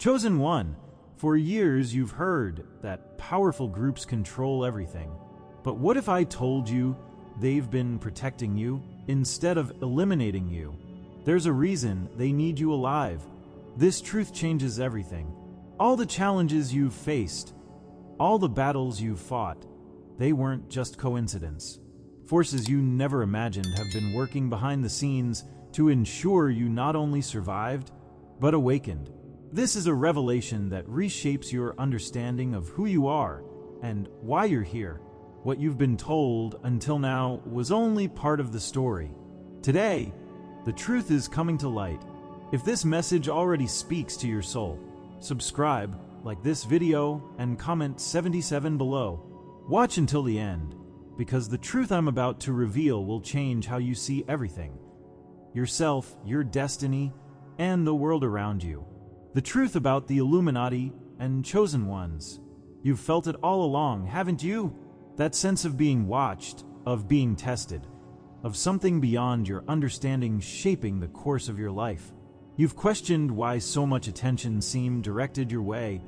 Chosen one, for years you've heard that powerful groups control everything. But what if I told you they've been protecting you instead of eliminating you? There's a reason they need you alive. This truth changes everything. All the challenges you've faced, all the battles you've fought, they weren't just coincidence. Forces you never imagined have been working behind the scenes to ensure you not only survived, but awakened. This is a revelation that reshapes your understanding of who you are and why you're here. What you've been told until now was only part of the story. Today, the truth is coming to light. If this message already speaks to your soul, subscribe, like this video, and comment 77 below. Watch until the end, because the truth I'm about to reveal will change how you see everything. Yourself, your destiny, and the world around you. The truth about the Illuminati and chosen ones. You've felt it all along, haven't you? That sense of being watched, of being tested, of something beyond your understanding shaping the course of your life. You've questioned why so much attention seemed directed your way,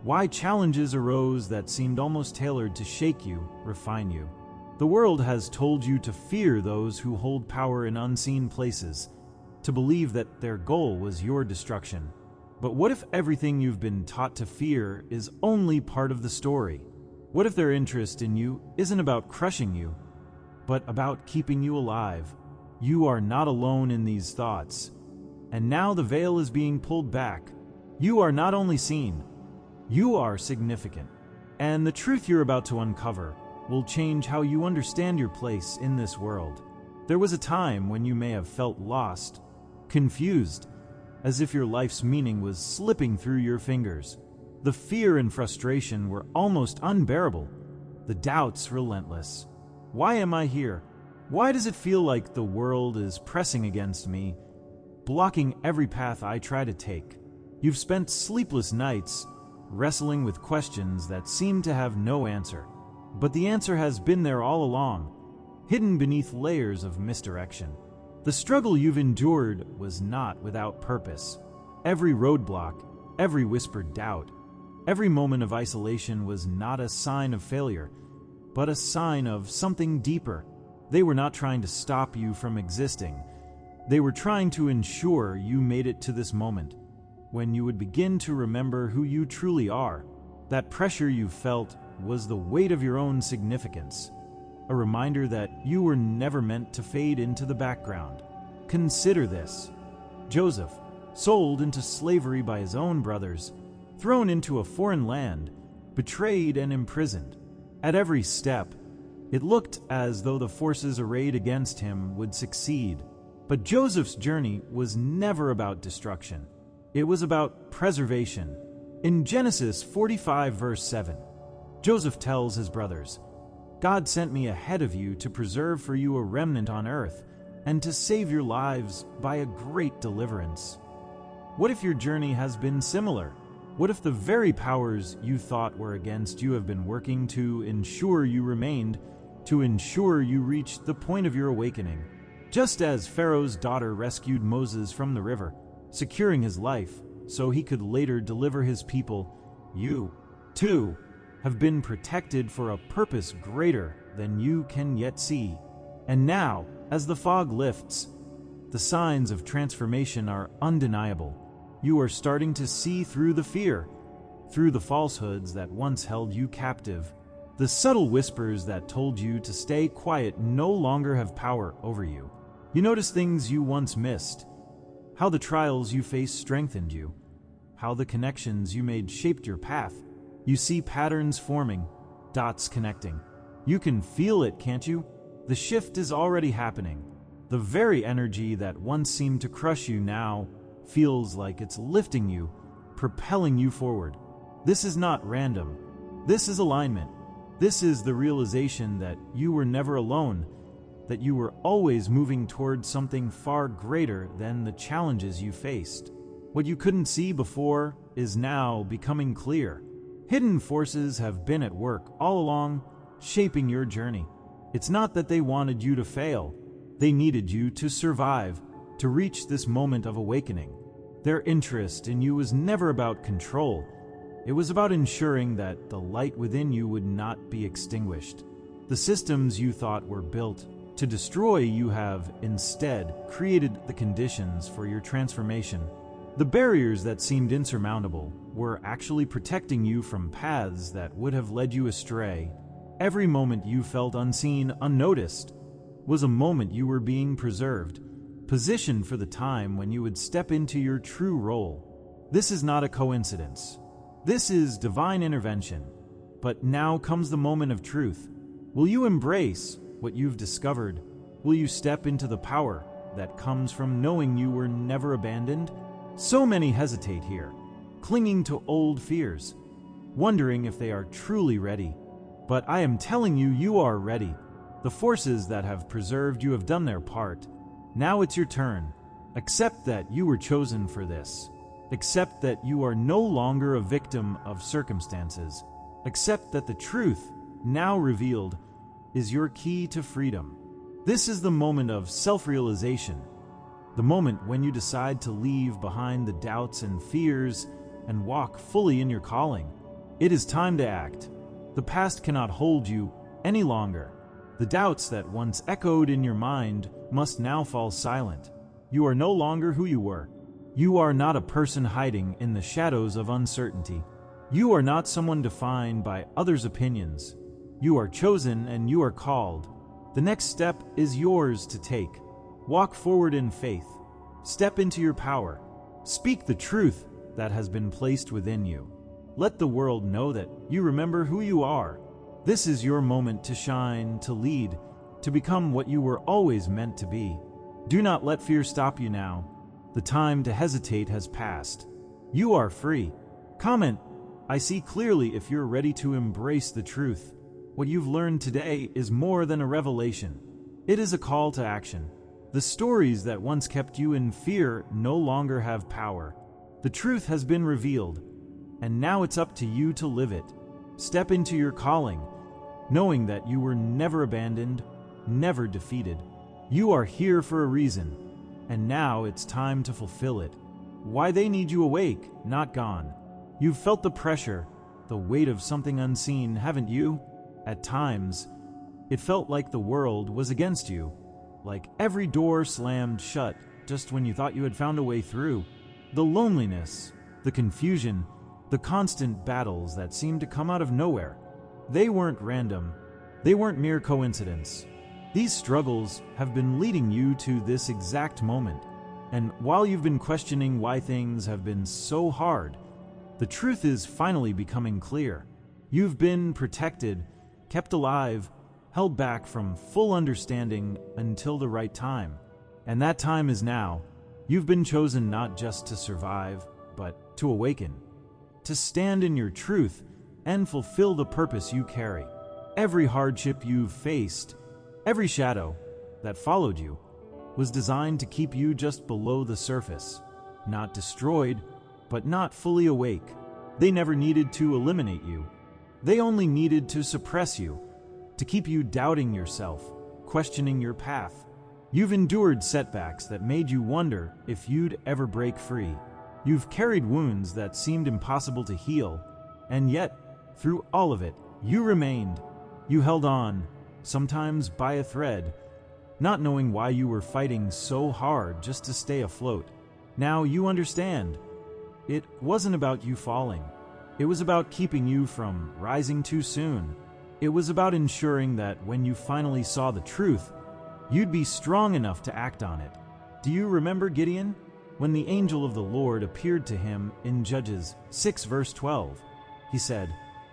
why challenges arose that seemed almost tailored to shake you, refine you. The world has told you to fear those who hold power in unseen places, to believe that their goal was your destruction. But what if everything you've been taught to fear is only part of the story? What if their interest in you isn't about crushing you, but about keeping you alive? You are not alone in these thoughts. And now the veil is being pulled back. You are not only seen, you are significant. And the truth you're about to uncover will change how you understand your place in this world. There was a time when you may have felt lost, confused, as if your life's meaning was slipping through your fingers. The fear and frustration were almost unbearable, the doubts relentless. Why am I here? Why does it feel like the world is pressing against me, blocking every path I try to take? You've spent sleepless nights wrestling with questions that seem to have no answer. But the answer has been there all along, hidden beneath layers of misdirection. The struggle you've endured was not without purpose. Every roadblock, every whispered doubt, every moment of isolation was not a sign of failure, but a sign of something deeper. They were not trying to stop you from existing. They were trying to ensure you made it to this moment, when you would begin to remember who you truly are. That pressure you felt was the weight of your own significance, a reminder that you were never meant to fade into the background. Consider this. Joseph, sold into slavery by his own brothers, thrown into a foreign land, betrayed and imprisoned. At every step, it looked as though the forces arrayed against him would succeed. But Joseph's journey was never about destruction. It was about preservation. In Genesis 45 verse 7, Joseph tells his brothers, "God sent me ahead of you to preserve for you a remnant on earth and to save your lives by a great deliverance." What if your journey has been similar? What if the very powers you thought were against you have been working to ensure you remained, to ensure you reached the point of your awakening? Just as Pharaoh's daughter rescued Moses from the river, securing his life so he could later deliver his people, you, too, have been protected for a purpose greater than you can yet see. And now, as the fog lifts, the signs of transformation are undeniable. You are starting to see through the fear, through the falsehoods that once held you captive. The subtle whispers that told you to stay quiet no longer have power over you. You notice things you once missed, how the trials you faced strengthened you, how the connections you made shaped your path. You see patterns forming, dots connecting. You can feel it, can't you? The shift is already happening. The very energy that once seemed to crush you now feels like it's lifting you, propelling you forward. This is not random. This is alignment. This is the realization that you were never alone, that you were always moving towards something far greater than the challenges you faced. What you couldn't see before is now becoming clear. Hidden forces have been at work all along, shaping your journey. It's not that they wanted you to fail. They needed you to survive, to reach this moment of awakening. Their interest in you was never about control. It was about ensuring that the light within you would not be extinguished. The systems you thought were built to destroy you have instead created the conditions for your transformation. The barriers that seemed insurmountable were actually protecting you from paths that would have led you astray. Every moment you felt unseen, unnoticed, was a moment you were being preserved, positioned for the time when you would step into your true role. This is not a coincidence. This is divine intervention. But now comes the moment of truth. Will you embrace what you've discovered? Will you step into the power that comes from knowing you were never abandoned? So many hesitate here, clinging to old fears, wondering if they are truly ready. But I am telling you, you are ready. The forces that have preserved you have done their part. Now it's your turn. Accept that you were chosen for this. Accept that you are no longer a victim of circumstances. Accept that the truth, now revealed, is your key to freedom. This is the moment of self-realization, the moment when you decide to leave behind the doubts and fears and walk fully in your calling. It is time to act. The past cannot hold you any longer. The doubts that once echoed in your mind must now fall silent. You are no longer who you were. You are not a person hiding in the shadows of uncertainty. You are not someone defined by others' opinions. You are chosen and you are called. The next step is yours to take. Walk forward in faith. Step into your power. Speak the truth that has been placed within you. Let the world know that you remember who you are. This is your moment to shine, to lead, to become what you were always meant to be. Do not let fear stop you now. The time to hesitate has passed. You are free. Comment, I see clearly, if you're ready to embrace the truth. What you've learned today is more than a revelation. It is a call to action. The stories that once kept you in fear no longer have power. The truth has been revealed, and now it's up to you to live it. Step into your calling, knowing that you were never abandoned, never defeated. You are here for a reason, and now it's time to fulfill it. Why they need you awake, not gone. You've felt the pressure, the weight of something unseen, haven't you? At times, it felt like the world was against you, like every door slammed shut just when you thought you had found a way through. The loneliness, the confusion, the constant battles that seemed to come out of nowhere. They weren't random. They weren't mere coincidence. These struggles have been leading you to this exact moment. And while you've been questioning why things have been so hard, the truth is finally becoming clear. You've been protected, kept alive, held back from full understanding until the right time. And that time is now. You've been chosen not just to survive, but to awaken, to stand in your truth and fulfill the purpose you carry. Every hardship you've faced, every shadow that followed you, was designed to keep you just below the surface, not destroyed, but not fully awake. They never needed to eliminate you. They only needed to suppress you, to keep you doubting yourself, questioning your path. You've endured setbacks that made you wonder if you'd ever break free. You've carried wounds that seemed impossible to heal, and yet, through all of it, you remained. You held on, sometimes by a thread, not knowing why you were fighting so hard just to stay afloat. Now you understand. It wasn't about you falling. It was about keeping you from rising too soon. It was about ensuring that when you finally saw the truth, you'd be strong enough to act on it. Do you remember Gideon? When the angel of the Lord appeared to him in Judges 6 verse 12, he said,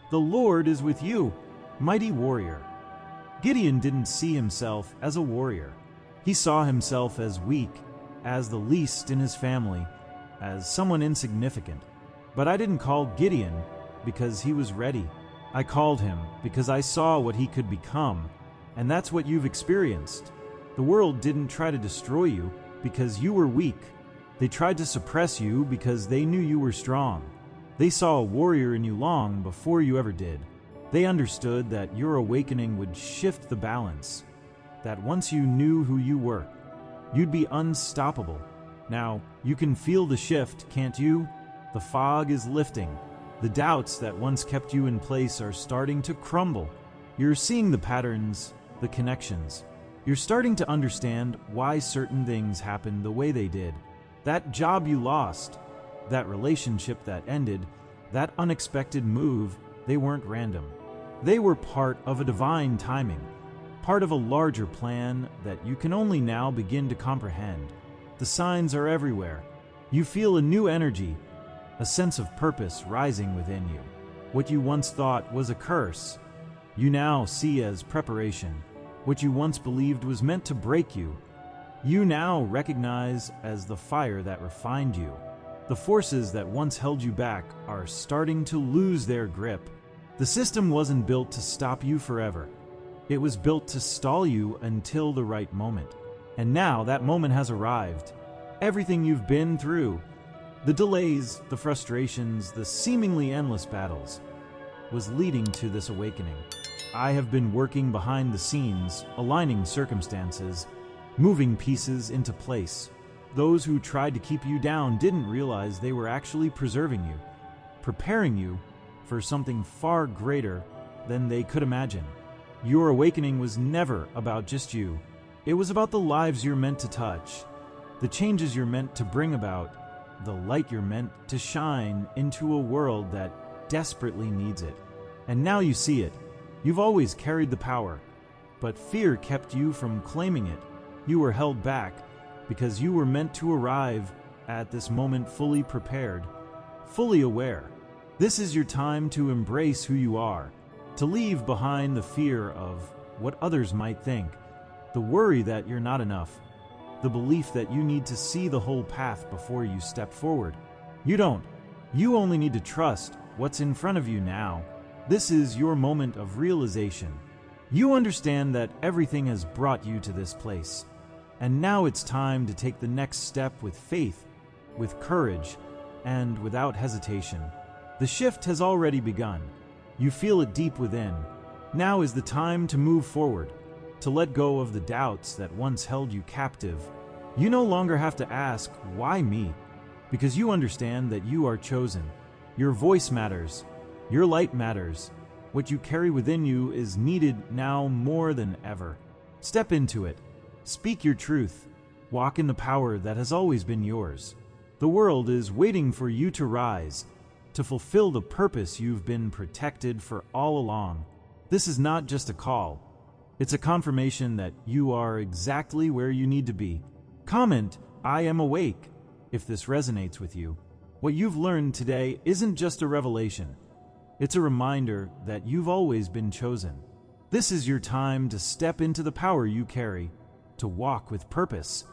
"The Lord is with you, mighty warrior." Gideon didn't see himself as a warrior. He saw himself as weak, as the least in his family, as someone insignificant. But I didn't call Gideon because he was ready. I called him because I saw what he could become, and that's what you've experienced. The world didn't try to destroy you because you were weak. They tried to suppress you because they knew you were strong. They saw a warrior in you long before you ever did. They understood that your awakening would shift the balance, that once you knew who you were, you'd be unstoppable. Now, you can feel the shift, can't you? The fog is lifting. The doubts that once kept you in place are starting to crumble. You're seeing the patterns, the connections. You're starting to understand why certain things happened the way they did. That job you lost, that relationship that ended, that unexpected move, they weren't random. They were part of a divine timing, part of a larger plan that you can only now begin to comprehend. The signs are everywhere. You feel a new energy, a sense of purpose rising within you. What you once thought was a curse, you now see as preparation. What you once believed was meant to break you, you now recognize as the fire that refined you. The forces that once held you back are starting to lose their grip. The system wasn't built to stop you forever. It was built to stall you until the right moment. And now that moment has arrived. Everything you've been through, the delays, the frustrations, the seemingly endless battles, was leading to this awakening. I have been working behind the scenes, aligning circumstances, moving pieces into place. Those who tried to keep you down didn't realize they were actually preserving you, preparing you for something far greater than they could imagine. Your awakening was never about just you. It was about the lives you're meant to touch, the changes you're meant to bring about, the light you're meant to shine into a world that desperately needs it. And now you see it. You've always carried the power, but fear kept you from claiming it. You were held back because you were meant to arrive at this moment fully prepared, fully aware. This is your time to embrace who you are, to leave behind the fear of what others might think, the worry that you're not enough, the belief that you need to see the whole path before you step forward. You don't. You only need to trust what's in front of you now. This is your moment of realization. You understand that everything has brought you to this place. And now it's time to take the next step with faith, with courage, and without hesitation. The shift has already begun. You feel it deep within. Now is the time to move forward, to let go of the doubts that once held you captive. You no longer have to ask, "Why me?" because you understand that you are chosen. Your voice matters. Your light matters. What you carry within you is needed now more than ever. Step into it. Speak your truth. Walk in the power that has always been yours. The world is waiting for you to rise, to fulfill the purpose you've been protected for all along. This is not just a call. It's a confirmation that you are exactly where you need to be. Comment, "I am awake," if this resonates with you. What you've learned today isn't just a revelation. It's a reminder that you've always been chosen. This is your time to step into the power you carry, to walk with purpose,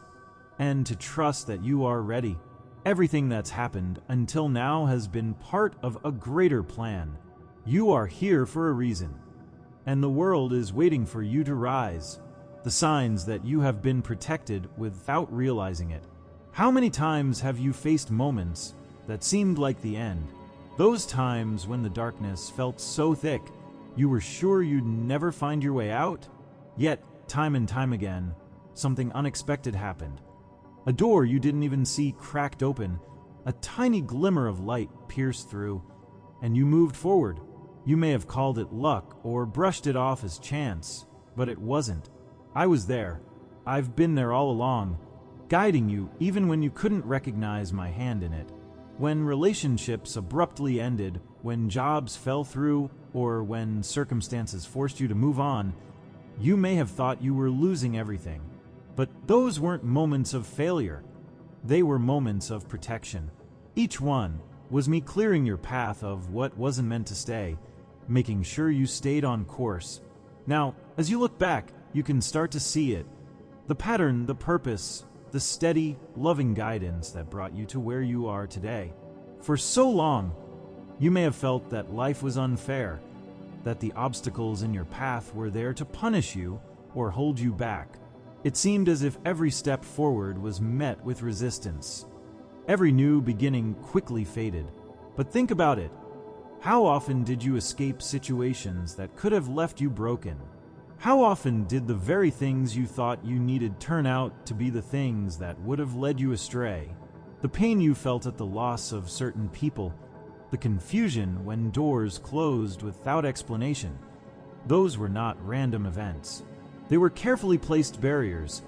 and to trust that you are ready. Everything that's happened until now has been part of a greater plan. You are here for a reason, and the world is waiting for you to rise. The signs that you have been protected without realizing it. How many times have you faced moments that seemed like the end? Those times when the darkness felt so thick, you were sure you'd never find your way out? Yet, time and time again, something unexpected happened. A door you didn't even see cracked open, a tiny glimmer of light pierced through, and you moved forward. You may have called it luck or brushed it off as chance, but it wasn't. I was there. I've been there all along, guiding you even when you couldn't recognize my hand in it. When relationships abruptly ended, when jobs fell through, or when circumstances forced you to move on, you may have thought you were losing everything. But those weren't moments of failure. They were moments of protection. Each one was me clearing your path of what wasn't meant to stay, making sure you stayed on course. Now, as you look back, you can start to see it. The pattern, the purpose, the steady, loving guidance that brought you to where you are today. For so long, you may have felt that life was unfair, that the obstacles in your path were there to punish you or hold you back. It seemed as if every step forward was met with resistance. Every new beginning quickly faded. But think about it. How often did you escape situations that could have left you broken? How often did the very things you thought you needed turn out to be the things that would have led you astray? The pain you felt at the loss of certain people, the confusion when doors closed without explanation, those were not random events. They were carefully placed barriers,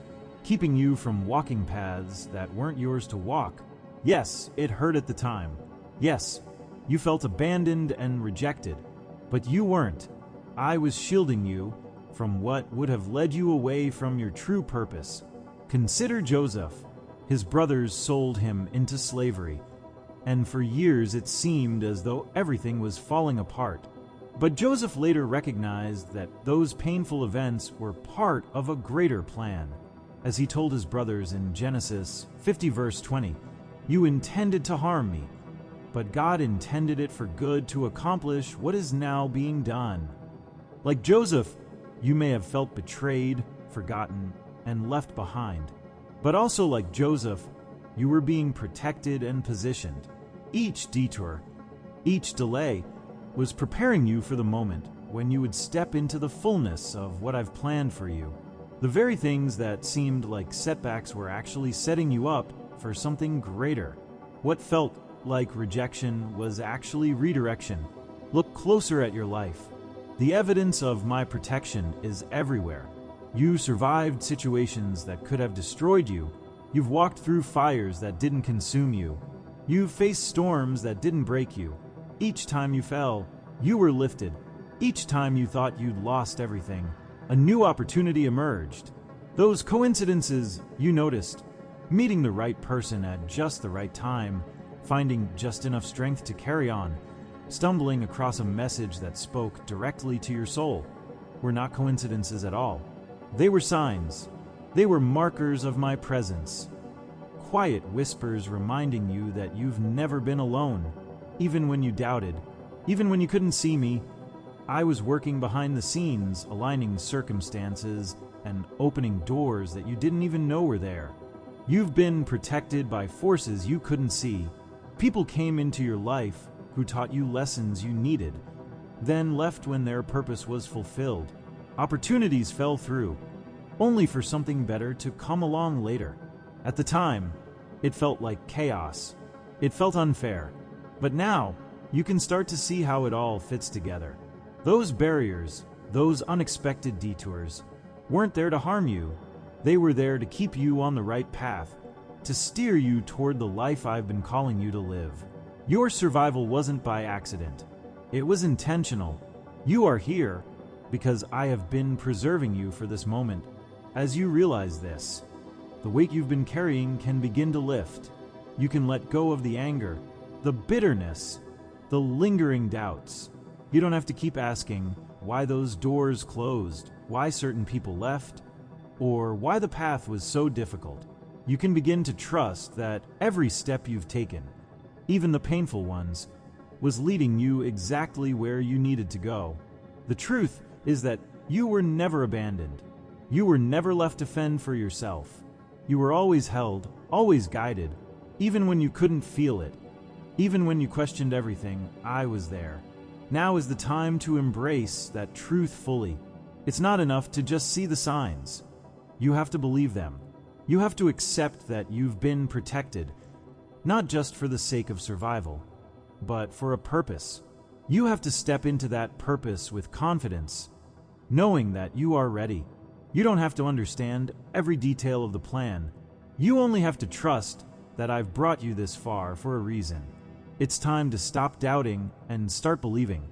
keeping you from walking paths that weren't yours to walk. Yes, it hurt at the time. Yes, you felt abandoned and rejected, but you weren't. I was shielding you from what would have led you away from your true purpose. Consider Joseph. His brothers sold him into slavery, and for years it seemed as though everything was falling apart. But Joseph later recognized that those painful events were part of a greater plan. As he told his brothers in Genesis 50 verse 20, "You intended to harm me, but God intended it for good to accomplish what is now being done." Like Joseph, you may have felt betrayed, forgotten, and left behind. But also like Joseph, you were being protected and positioned. Each detour, each delay, was preparing you for the moment when you would step into the fullness of what I've planned for you. The very things that seemed like setbacks were actually setting you up for something greater. What felt like rejection was actually redirection. Look closer at your life. The evidence of my protection is everywhere. You survived situations that could have destroyed you. You've walked through fires that didn't consume you. You've faced storms that didn't break you. Each time you fell, you were lifted. Each time you thought you'd lost everything, a new opportunity emerged. Those coincidences you noticed, meeting the right person at just the right time, finding just enough strength to carry on, stumbling across a message that spoke directly to your soul, were not coincidences at all. They were signs. They were markers of my presence. Quiet whispers reminding you that you've never been alone. Even when you doubted, even when you couldn't see me, I was working behind the scenes, aligning circumstances and opening doors that you didn't even know were there. You've been protected by forces you couldn't see. People came into your life who taught you lessons you needed, then left when their purpose was fulfilled. Opportunities fell through, only for something better to come along later. At the time, it felt like chaos. It felt unfair. But now, you can start to see how it all fits together. Those barriers, those unexpected detours, weren't there to harm you. They were there to keep you on the right path, to steer you toward the life I've been calling you to live. Your survival wasn't by accident. It was intentional. You are here because I have been preserving you for this moment. As you realize this, the weight you've been carrying can begin to lift. You can let go of the anger, the bitterness, the lingering doubts. You don't have to keep asking why those doors closed, why certain people left, or why the path was so difficult. You can begin to trust that every step you've taken, even the painful ones, was leading you exactly where you needed to go. The truth is that you were never abandoned. You were never left to fend for yourself. You were always held, always guided, even when you couldn't feel it. Even when you questioned everything, I was there. Now is the time to embrace that truth fully. It's not enough to just see the signs. You have to believe them. You have to accept that you've been protected, not just for the sake of survival, but for a purpose. You have to step into that purpose with confidence, knowing that you are ready. You don't have to understand every detail of the plan. You only have to trust that I've brought you this far for a reason. It's time to stop doubting and start believing.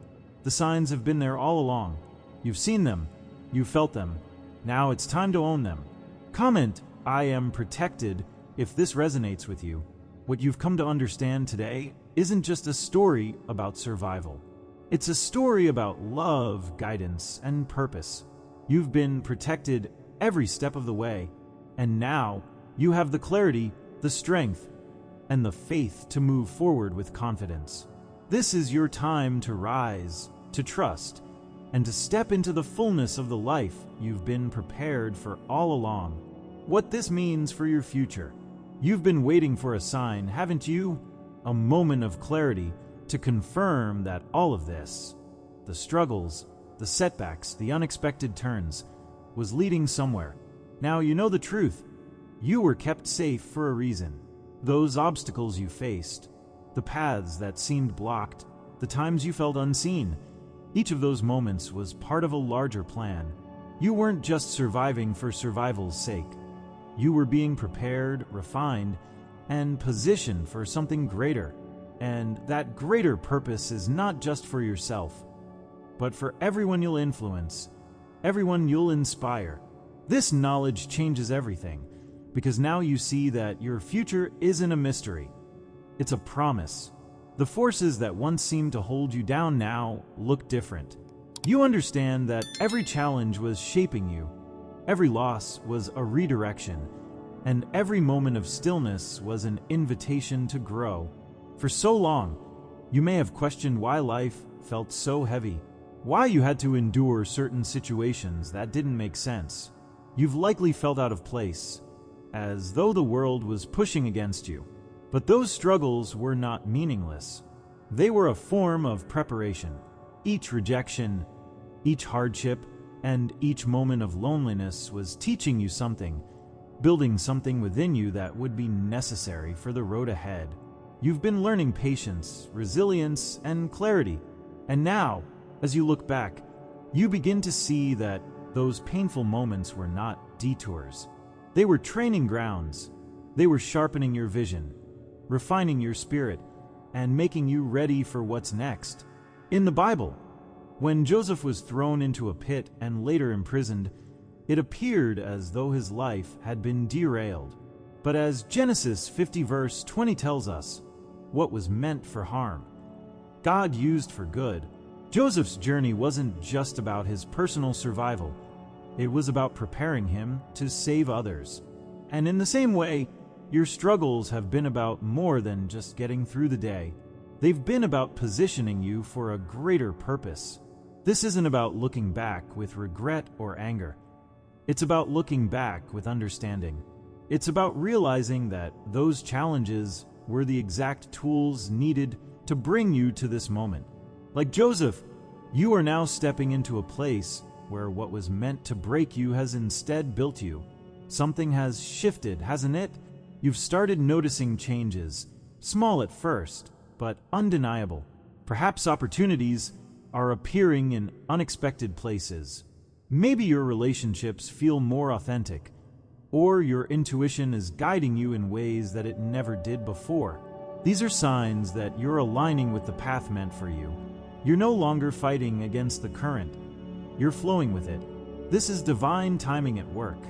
The signs have been there all along. You've seen them. You've felt them. Now it's time to own them. Comment, "I am protected," if this resonates with you. What you've come to understand today isn't just a story about survival. It's a story about love, guidance, and purpose. You've been protected every step of the way, and now you have the clarity, the strength, and the faith to move forward with confidence. This is your time to rise, to trust, and to step into the fullness of the life you've been prepared for all along. What this means for your future. You've been waiting for a sign, haven't you? A moment of clarity to confirm that all of this, the struggles, the setbacks, the unexpected turns, was leading somewhere. Now you know the truth. You were kept safe for a reason. Those obstacles you faced, the paths that seemed blocked, the times you felt unseen, each of those moments was part of a larger plan. You weren't just surviving for survival's sake. You were being prepared, refined, and positioned for something greater. And that greater purpose is not just for yourself, but for everyone you'll influence, everyone you'll inspire. This knowledge changes everything, because now you see that your future isn't a mystery. It's a promise. The forces that once seemed to hold you down now look different. You understand that every challenge was shaping you, every loss was a redirection, and every moment of stillness was an invitation to grow. For so long, you may have questioned why life felt so heavy, why you had to endure certain situations that didn't make sense. You've likely felt out of place, as though the world was pushing against you. But those struggles were not meaningless. They were a form of preparation. Each rejection, each hardship, and each moment of loneliness was teaching you something, building something within you that would be necessary for the road ahead. You've been learning patience, resilience, and clarity. And now, as you look back, you begin to see that those painful moments were not detours. They were training grounds. They were sharpening your vision, refining your spirit, and making you ready for what's next. In the Bible, when Joseph was thrown into a pit and later imprisoned, it appeared as though his life had been derailed. But as Genesis 50 verse 20 tells us, what was meant for harm, God used for good. Joseph's journey wasn't just about his personal survival. It was about preparing him to save others. And in the same way, your struggles have been about more than just getting through the day. They've been about positioning you for a greater purpose. This isn't about looking back with regret or anger. It's about looking back with understanding. It's about realizing that those challenges were the exact tools needed to bring you to this moment. Like Joseph, you are now stepping into a place where what was meant to break you has instead built you. Something has shifted, hasn't it? You've started noticing changes, small at first, but undeniable. Perhaps opportunities are appearing in unexpected places. Maybe your relationships feel more authentic, or your intuition is guiding you in ways that it never did before. These are signs that you're aligning with the path meant for you. You're no longer fighting against the current. You're flowing with it. This is divine timing at work.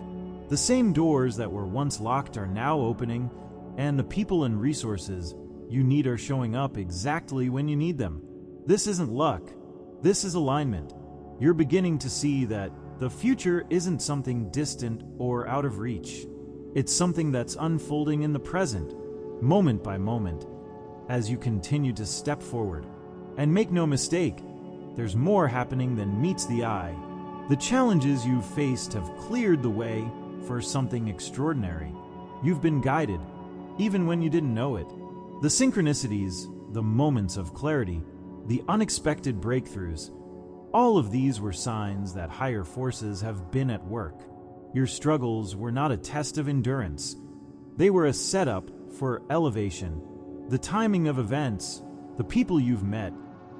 The same doors that were once locked are now opening, and the people and resources you need are showing up exactly when you need them. This isn't luck. This is alignment. You're beginning to see that the future isn't something distant or out of reach. It's something that's unfolding in the present, moment by moment, as you continue to step forward. And make no mistake, there's more happening than meets the eye. The challenges you've faced have cleared the way for something extraordinary. You've been guided, even when you didn't know it. The synchronicities, the moments of clarity, the unexpected breakthroughs, all of these were signs that higher forces have been at work. Your struggles were not a test of endurance. They were a setup for elevation. The timing of events, the people you've met,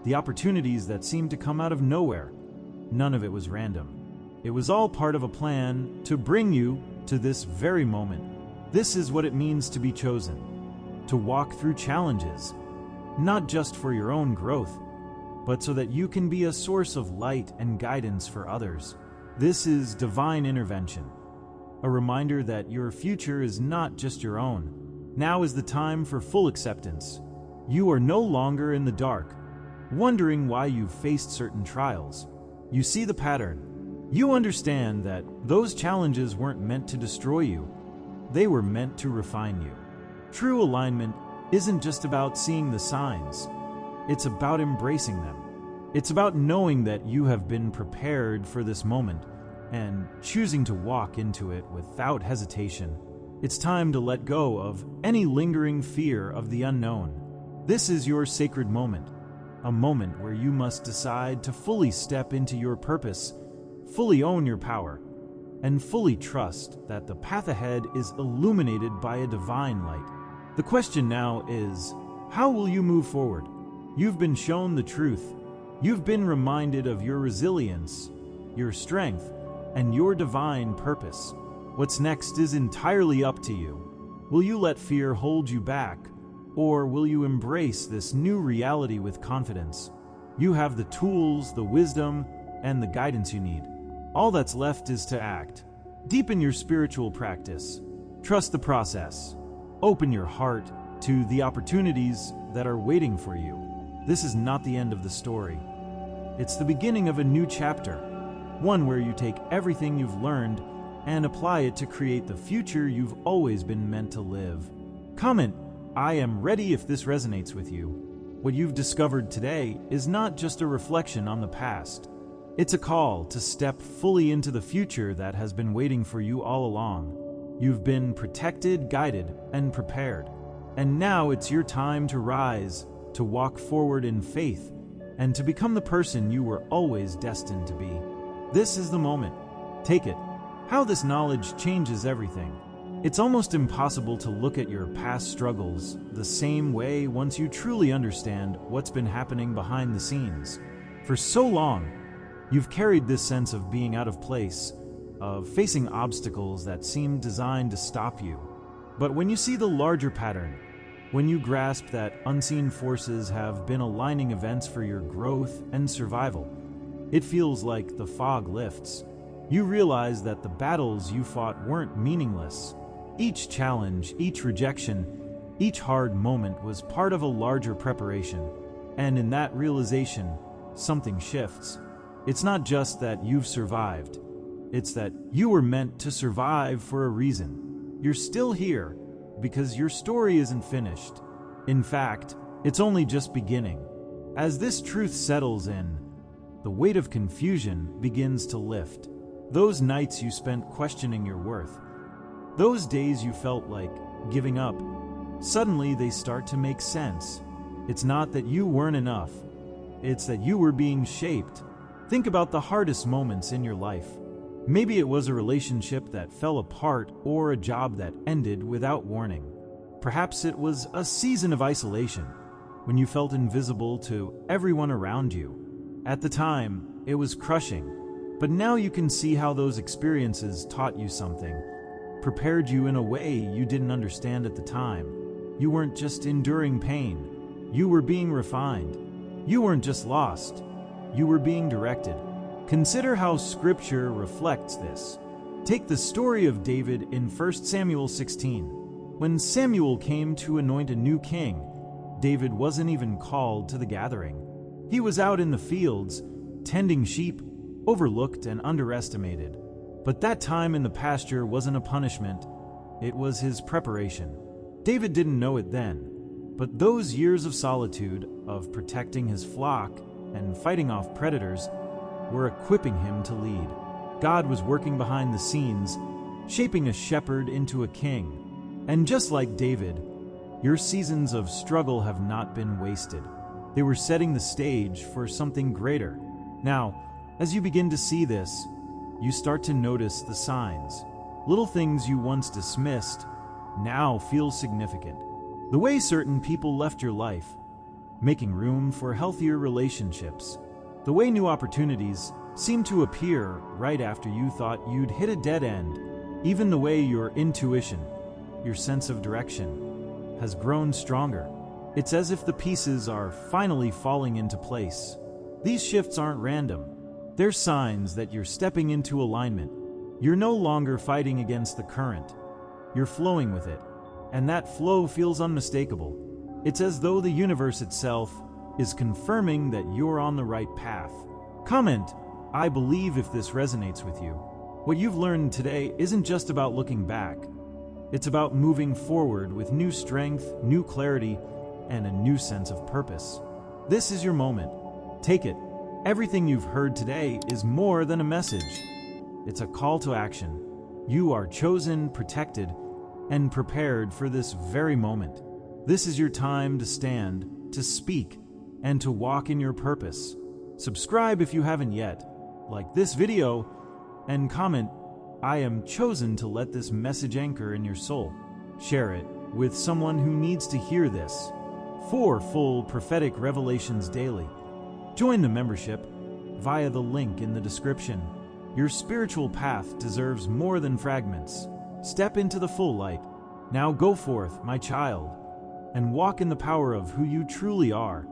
the opportunities that seemed to come out of nowhere, none of it was random. It was all part of a plan to bring you to this very moment. This is what it means to be chosen, to walk through challenges, not just for your own growth, but so that you can be a source of light and guidance for others. This is divine intervention, a reminder that your future is not just your own. Now is the time for full acceptance. You are no longer in the dark, wondering why you've faced certain trials. You see the pattern. You understand that those challenges weren't meant to destroy you. They were meant to refine you. True alignment isn't just about seeing the signs. It's about embracing them. It's about knowing that you have been prepared for this moment and choosing to walk into it without hesitation. It's time to let go of any lingering fear of the unknown. This is your sacred moment. a moment where you must decide to fully step into your purpose, fully own your power, and fully trust that the path ahead is illuminated by a divine light. The question now is, how will you move forward? You've been shown the truth. You've been reminded of your resilience, your strength, and your divine purpose. What's next is entirely up to you. Will you let fear hold you back, or will you embrace this new reality with confidence? You have the tools, the wisdom, and the guidance you need. All that's left is to act. Deepen your spiritual practice. Trust the process. Open your heart to the opportunities that are waiting for you. This is not the end of the story. It's the beginning of a new chapter, one where you take everything you've learned and apply it to create the future you've always been meant to live. Comment, "I am ready" if this resonates with you. What you've discovered today is not just a reflection on the past. It's a call to step fully into the future that has been waiting for you all along. You've been protected, guided, and prepared. And now it's your time to rise, to walk forward in faith, and to become the person you were always destined to be. This is the moment. Take it. How this knowledge changes everything. It's almost impossible to look at your past struggles the same way once you truly understand what's been happening behind the scenes. For so long, you've carried this sense of being out of place, of facing obstacles that seemed designed to stop you. But when you see the larger pattern, when you grasp that unseen forces have been aligning events for your growth and survival, it feels like the fog lifts. You realize that the battles you fought weren't meaningless. Each challenge, each rejection, each hard moment was part of a larger preparation. And in that realization, something shifts. It's not just that you've survived. It's that you were meant to survive for a reason. You're still here because your story isn't finished. In fact, it's only just beginning. As this truth settles in, the weight of confusion begins to lift. Those nights you spent questioning your worth, those days you felt like giving up, suddenly they start to make sense. It's not that you weren't enough. It's that you were being shaped. Think about the hardest moments in your life. Maybe it was a relationship that fell apart or a job that ended without warning. Perhaps it was a season of isolation when you felt invisible to everyone around you. At the time, it was crushing, but now you can see how those experiences taught you something, prepared you in a way you didn't understand at the time. You weren't just enduring pain, you were being refined. You weren't just lost, you were being directed. Consider how Scripture reflects this. Take the story of David in 1 Samuel 16. When Samuel came to anoint a new king, David wasn't even called to the gathering. He was out in the fields, tending sheep, overlooked and underestimated. But that time in the pasture wasn't a punishment, it was his preparation. David didn't know it then, but those years of solitude, of protecting his flock and fighting off predators, were equipping him to lead. God was working behind the scenes, shaping a shepherd into a king. And just like David, your seasons of struggle have not been wasted. They were setting the stage for something greater. Now, as you begin to see this, you start to notice the signs. Little things you once dismissed now feel significant. The way certain people left your life, making room for healthier relationships. The way new opportunities seem to appear right after you thought you'd hit a dead end. Even the way your intuition, your sense of direction, has grown stronger. It's as if the pieces are finally falling into place. These shifts aren't random. They're signs that you're stepping into alignment. You're no longer fighting against the current. You're flowing with it. And that flow feels unmistakable. It's as though the universe itself is confirming that you're on the right path. Comment, "I believe" if this resonates with you. What you've learned today isn't just about looking back. It's about moving forward with new strength, new clarity, and a new sense of purpose. This is your moment. Take it. Everything you've heard today is more than a message. It's a call to action. You are chosen, protected, and prepared for this very moment. This is your time to stand, to speak, and to walk in your purpose. Subscribe if you haven't yet, like this video, and comment, "I am chosen to let this message anchor in your soul." Share it with someone who needs to hear this. For full prophetic revelations daily, join the membership via the link in the description. Your spiritual path deserves more than fragments. Step into the full light. Now go forth, my child, and walk in the power of who you truly are.